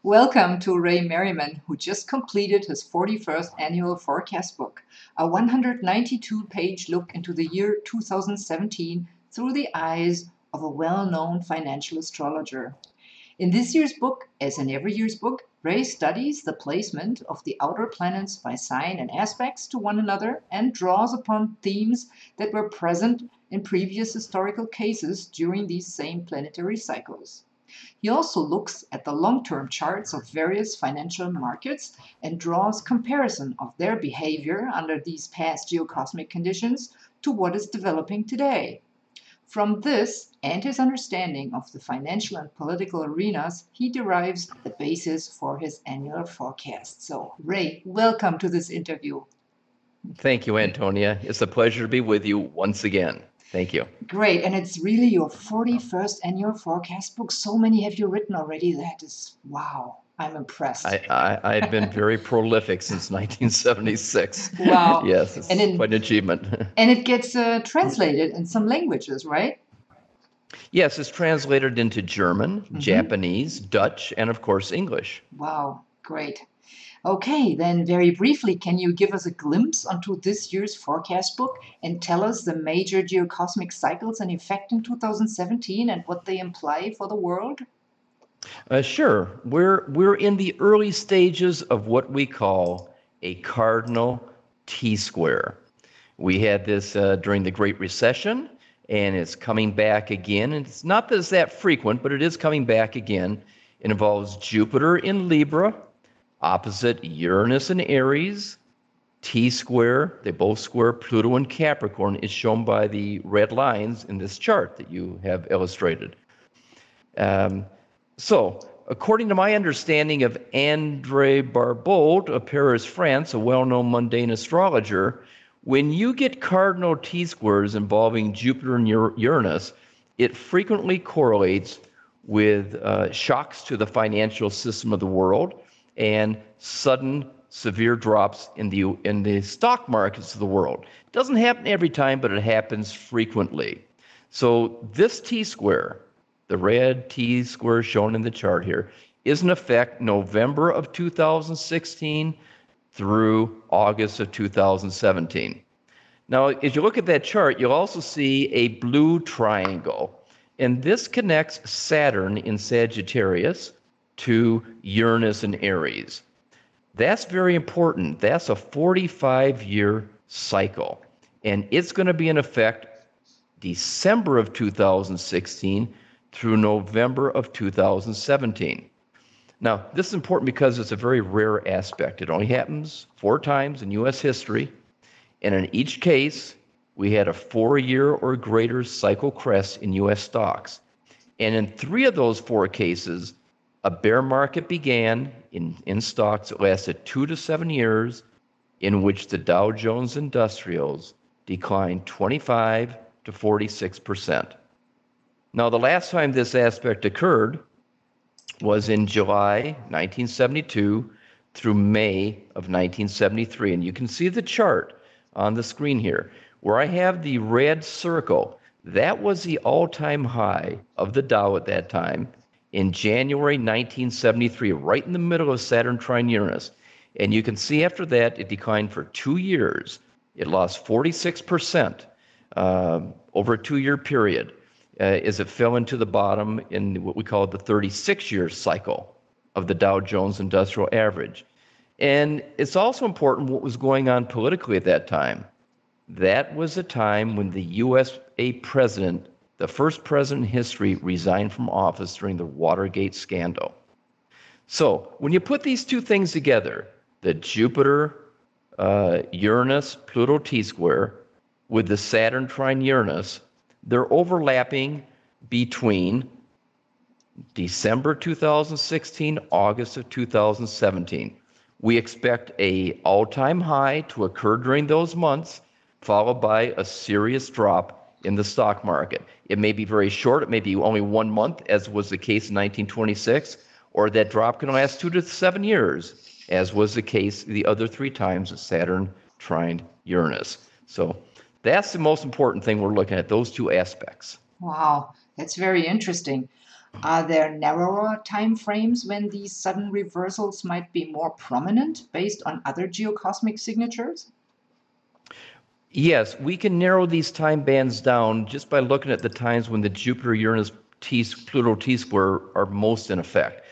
Welcome to Ray Merriman, who just completed his 41st annual forecast book, a 192-page look into the year 2017 through the eyes of a well-known financial astrologer. In this year's book, as in every year's book, Ray studies the placement of the outer planets by sign and aspects to one another and draws upon themes that were present in previous historical cases during these same planetary cycles. He also looks at the long-term charts of various financial markets and draws comparison of their behavior under these past geocosmic conditions to what is developing today. From this and his understanding of the financial and political arenas, he derives the basis for his annual forecast. So, Ray, welcome to this interview. Thank you, Antonia. It's a pleasure to be with you once again. Thank you. Great. And it's really your 41st annual forecast book. So many have you written already. That is, wow. I'm impressed. I've been very prolific since 1976. Wow. Yes, it's quite an achievement. And it gets translated in some languages, right? Yes, it's translated into German, Japanese, Dutch, and of course, English. Wow, great. Okay, then very briefly, can you give us a glimpse onto this year's forecast book and tell us the major geocosmic cycles in effect in 2017 and what they imply for the world? Sure. We're in the early stages of what we call a cardinal T-square. We had this during the Great Recession, and it's coming back again. And it's not that it's that frequent, but it is coming back again. It involves Jupiter in Libra, opposite Uranus in Aries, T-square. They both square Pluto in Capricorn. Is shown by the red lines in this chart that you have illustrated. So, according to my understanding of André Barbault of Paris, France, a well-known mundane astrologer, when you get cardinal T-squares involving Jupiter and Uranus, it frequently correlates with shocks to the financial system of the world and sudden severe drops in the stock markets of the world. It doesn't happen every time, but it happens frequently. So this T-square, the red T-square shown in the chart here, is in effect November of 2016 through August of 2017. Now, if you look at that chart, you'll also see a blue triangle, and this connects Saturn in Sagittarius to Uranus in Aries. That's very important. That's a 45-year cycle, and it's going to be in effect December of 2016 through November of 2017. Now, this is important because it's a very rare aspect. It only happens 4 times in U.S. history, and in each case, we had a 4-year or greater cycle crest in U.S. stocks. And in 3 of those 4 cases, a bear market began in stocks that lasted 2 to 7 years, in which the Dow Jones Industrials declined 25 to 46%. Now, the last time this aspect occurred was in July 1972 through May of 1973. And you can see the chart on the screen here, where I have the red circle. That was the all-time high of the Dow at that time in January 1973, right in the middle of Saturn trine Uranus. And you can see after that, it declined for 2 years. It lost 46% over a 2-year period. As it fell into the bottom in what we call the 36-year cycle of the Dow Jones Industrial Average. And it's also important what was going on politically at that time. That was a time when the USA president, the first president in history, resigned from office during the Watergate scandal. So when you put these 2 things together, the Jupiter, Uranus, Pluto T-square with the Saturn trine Uranus, they're overlapping between December 2016, August of 2017. We expect an all-time high to occur during those months, followed by a serious drop in the stock market. It may be very short, it may be only 1 month, as was the case in 1926, or that drop can last 2 to 7 years, as was the case the other 3 times that Saturn trined Uranus. So that's the most important thing we're looking at, those 2 aspects. Wow, that's very interesting. Are there narrower time frames when these sudden reversals might be more prominent based on other geocosmic signatures? Yes, we can narrow these time bands down just by looking at the times when the Jupiter-Uranus Pluto T-square are most in effect.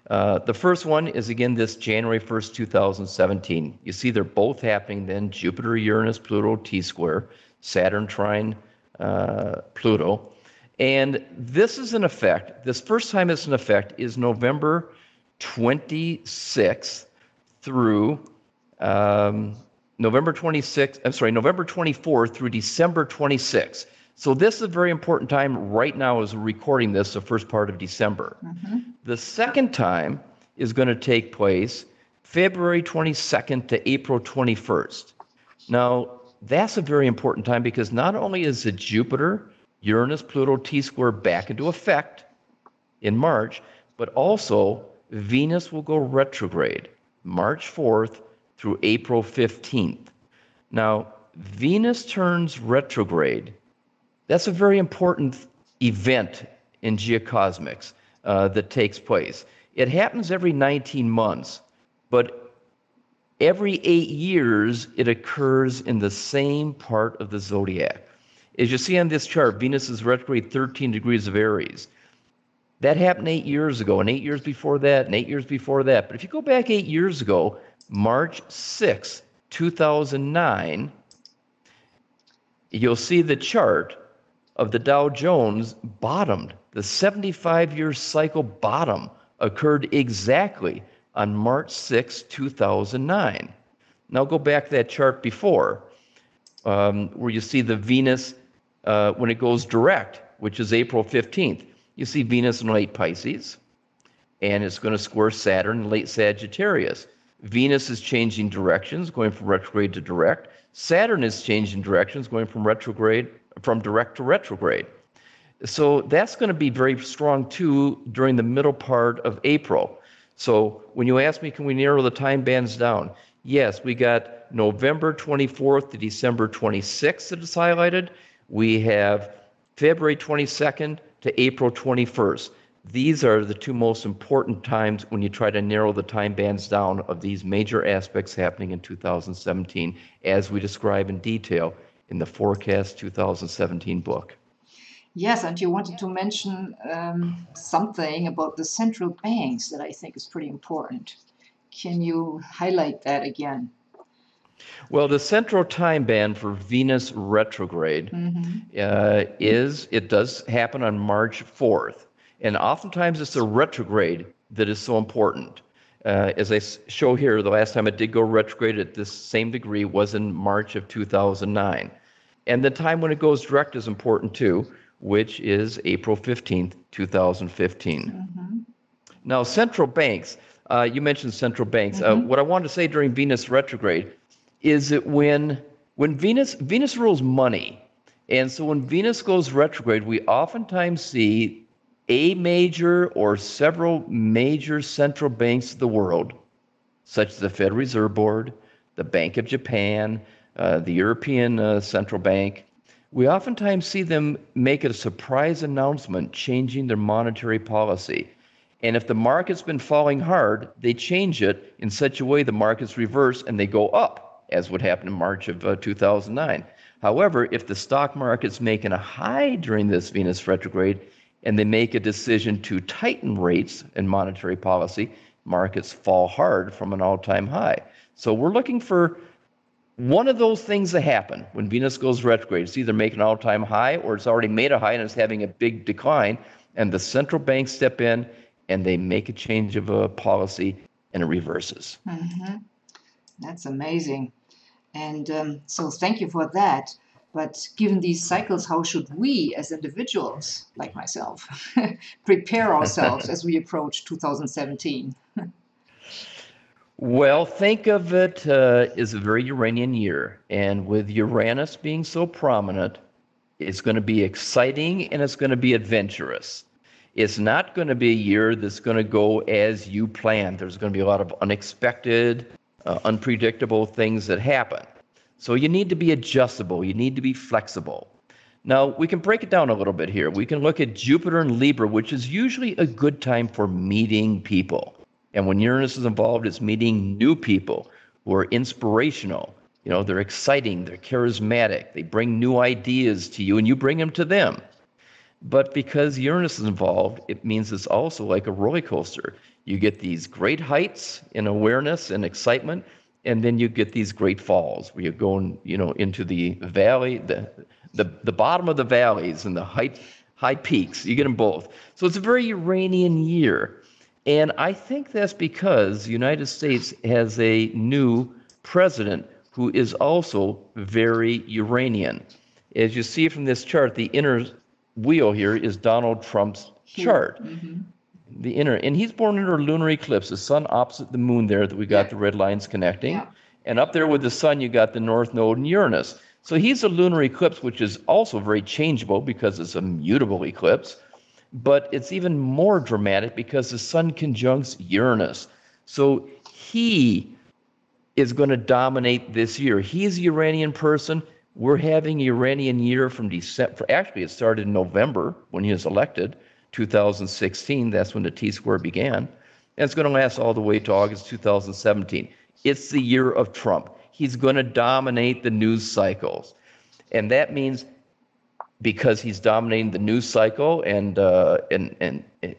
The first one is, again, this January 1st, 2017. You see they're both happening then, Jupiter-Uranus Pluto T-square, Saturn trine Pluto. And this is in effect, this first time it's in effect is November 26th through November 24th through December 26th. So this is a very important time right now as we're recording this, the first part of December. Mm-hmm. The second time is going to take place February 22nd to April 21st. Now, that's a very important time because not only is the Jupiter, Uranus, Pluto T-square back into effect in March, but also Venus will go retrograde March 4th through April 15th. Now, Venus turns retrograde. That's a very important event in geocosmics that takes place. It happens every 19 months, but every 8 years it occurs in the same part of the zodiac. As you see on this chart, Venus is retrograde 13 degrees of Aries. That happened 8 years ago, and 8 years before that, and 8 years before that. But if you go back 8 years ago, March 6, 2009, you'll see the chart of the Dow Jones bottomed. The 75-year cycle bottom occurred exactly on March 6, 2009. Now go back to that chart before, where you see the Venus when it goes direct, which is April 15th. You see Venus in late Pisces, and it's going to square Saturn in late Sagittarius. Venus is changing directions, going from retrograde to direct. Saturn is changing directions, going from direct to retrograde. So that's going to be very strong too during the middle part of April. So when you ask me, can we narrow the time bands down? Yes, we got November 24th to December 26th that is highlighted. We have February 22nd to April 21st. These are the two most important times when you try to narrow the time bands down of these major aspects happening in 2017, as we describe in detail in the Forecast 2017 book. Yes, and you wanted to mention something about the central banks that I think is pretty important. Can you highlight that again? Well, the central time band for Venus retrograde it does happen on March 4th. And oftentimes it's the retrograde that is so important. As I show here, the last time it did go retrograde at this same degree was in March of 2009. And the time when it goes direct is important too, which is April 15th, 2015. Now, central banks, you mentioned central banks. What I wanted to say during Venus retrograde is that when Venus rules money, and so when Venus goes retrograde, we oftentimes see a major or several major central banks of the world, such as the Federal Reserve Board, the Bank of Japan, the European Central Bank, we oftentimes see them make a surprise announcement changing their monetary policy. And if the market's been falling hard, they change it in such a way the markets reverse and they go up, as would happen in March of 2009. However, if the stock market's making a high during this Venus retrograde, and they make a decision to tighten rates and monetary policy, markets fall hard from an all-time high. So we're looking for one of those things to happen when Venus goes retrograde. It's either making an all-time high or it's already made a high and it's having a big decline, and the central banks step in and they make a change of a policy and it reverses. That's amazing. And so thank you for that. But given these cycles, how should we as individuals, like myself, prepare ourselves as we approach 2017? Well, think of it as a very Uranian year. And with Uranus being so prominent, it's going to be exciting and it's going to be adventurous. It's not going to be a year that's going to go as you planned. There's going to be a lot of unexpected, unpredictable things that happen. So you need to be adjustable. You need to be flexible. Now, we can break it down a little bit here. We can look at Jupiter and Libra, which is usually a good time for meeting people. And when Uranus is involved, it's meeting new people who are inspirational. You know, they're exciting, they're charismatic, they bring new ideas to you, and you bring them to them. But because Uranus is involved, it means it's also like a roller coaster. You get these great heights in awareness and excitement, and then you get these great falls where you're going, you know, into the valley, the bottom of the valleys and the high peaks. You get them both. So it's a very Uranian year. And I think that's because the United States has a new president who is also very Uranian. As you see from this chart, the inner wheel here is Donald Trump's chart. Mm-hmm. The inner, and he's born under a lunar eclipse, the sun opposite the moon there that we got the red lines connecting. Yeah. And up there with the sun, you got the north node and Uranus. So he's a lunar eclipse, which is also very changeable because it's a mutable eclipse. But it's even more dramatic because the sun conjuncts Uranus. So he is going to dominate this year. He's a Uranian person. We're having a Uranian year from December. Actually, it started in November when he was elected, 2016. That's when the T-square began. And it's going to last all the way to August 2017. It's the year of Trump. He's going to dominate the news cycles. And that means because he's dominating the news cycle and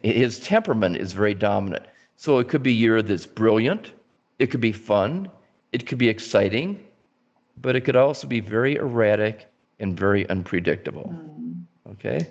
his temperament is very dominant. So it could be a year that's brilliant. It could be fun. It could be exciting. But it could also be very erratic and very unpredictable. Okay?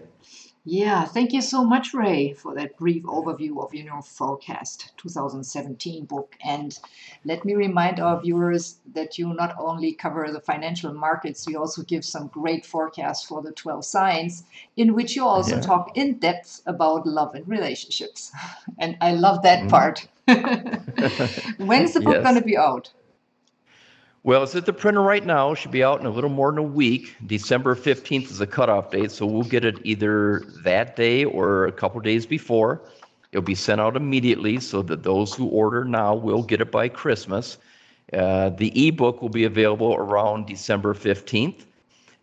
Yeah, thank you so much, Ray, for that brief overview of your forecast 2017 book. And let me remind our viewers that you not only cover the financial markets, you also give some great forecasts for the 12 signs, in which you also talk in depth about love and relationships. And I love that part. When's the book going to be out? Well, it's at the printer right now. It should be out in a little more than a week. December 15th is the cutoff date, so we'll get it either that day or a couple days before. It'll be sent out immediately so that those who order now will get it by Christmas. The ebook will be available around December 15th.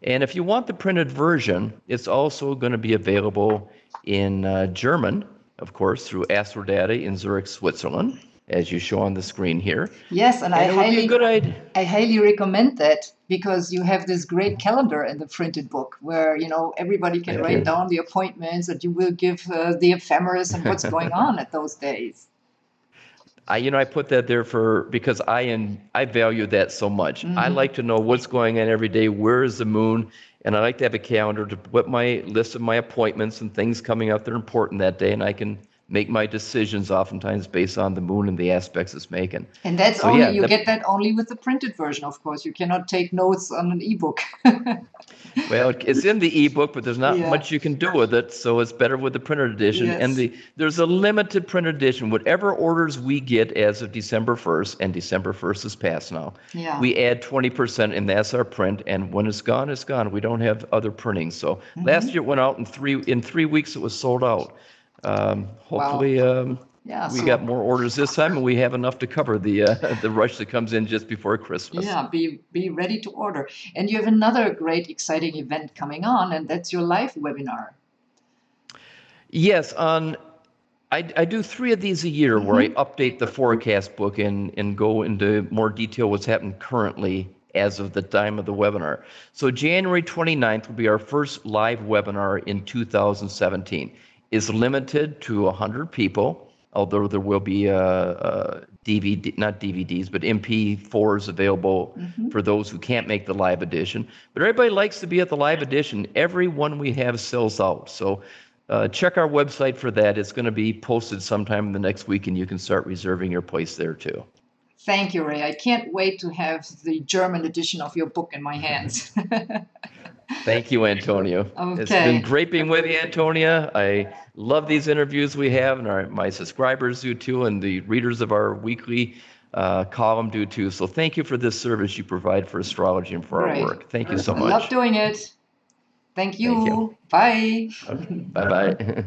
And if you want the printed version, it's also going to be available in German, of course, through Astrodata in Zurich, Switzerland, as you show on the screen here. Yes, and I highly recommend that because you have this great calendar in the printed book where, you know, everybody can write down the appointments that you will give the ephemeris and what's going on at those days. I put that there because I value that so much. I like to know what's going on every day. Where is the moon? And I like to have a calendar to put my list of my appointments and things coming up that are important that day, and I can make my decisions oftentimes based on the moon and the aspects it's making. And that's you get that only with the printed version, of course. You cannot take notes on an ebook. Well, it's in the ebook, but there's not much you can do with it, so it's better with the printed edition. Yes. And there's a limited printed edition. Whatever orders we get as of December 1st, and December 1st is past now, we add 20%, and that's our print. And when it's gone, it's gone. We don't have other printing. So last year it went out in 3 weeks. It was sold out. Hopefully we got more orders this time, and we have enough to cover the rush that comes in just before Christmas. Yeah, be ready to order. And you have another great, exciting event coming on, and that's your live webinar. Yes, I do 3 of these a year where I update the forecast book and go into more detail what's happening currently as of the time of the webinar. So January 29th will be our first live webinar in 2017. Is limited to 100 people, although there will be DVD, not DVDs, but MP4s available for those who can't make the live edition. But everybody likes to be at the live edition. Every one we have sells out. So check our website for that. It's going to be posted sometime in the next week, and you can start reserving your place there too. Thank you, Ray. I can't wait to have the German edition of your book in my hands. Thank you, Antonia. Okay. It's been great being with you, Antonia. I love these interviews we have, and my subscribers do too, and the readers of our weekly column do too. So thank you for this service you provide for astrology and for our work. Thank you so much. I love doing it. Thank you. Bye. Okay. Bye-bye.